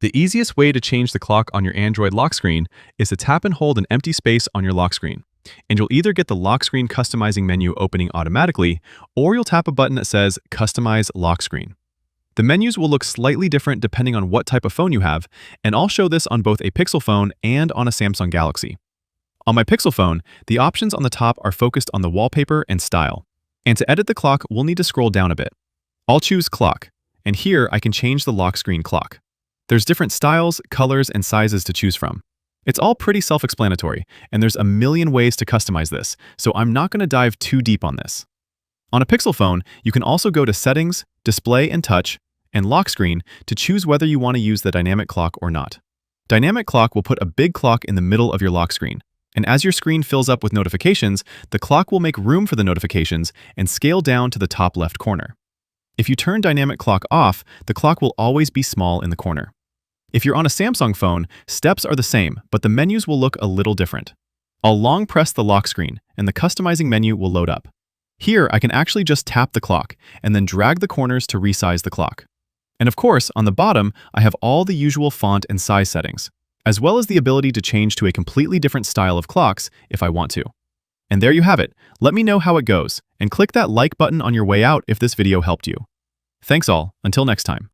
The easiest way to change the clock on your Android lock screen is to tap and hold an empty space on your lock screen. And you'll either get the lock screen customizing menu opening automatically, or you'll tap a button that says Customize Lock Screen. The menus will look slightly different depending on what type of phone you have, and I'll show this on both a Pixel phone and on a Samsung Galaxy. On my Pixel phone, the options on the top are focused on the wallpaper and style. And to edit the clock, we'll need to scroll down a bit. I'll choose Clock, and here I can change the lock screen clock. There's different styles, colors, and sizes to choose from. It's all pretty self-explanatory, and there's a million ways to customize this, so I'm not going to dive too deep on this. On a Pixel phone, you can also go to Settings, Display and Touch, and Lock Screen to choose whether you want to use the dynamic clock or not. Dynamic clock will put a big clock in the middle of your lock screen, and as your screen fills up with notifications, the clock will make room for the notifications and scale down to the top left corner. If you turn dynamic clock off, the clock will always be small in the corner. If you're on a Samsung phone, steps are the same, but the menus will look a little different. I'll long press the lock screen, and the customizing menu will load up. Here, I can actually just tap the clock, and then drag the corners to resize the clock. And of course, on the bottom, I have all the usual font and size settings, as well as the ability to change to a completely different style of clocks if I want to. And there you have it. Let me know how it goes, and click that like button on your way out if this video helped you. Thanks all, until next time.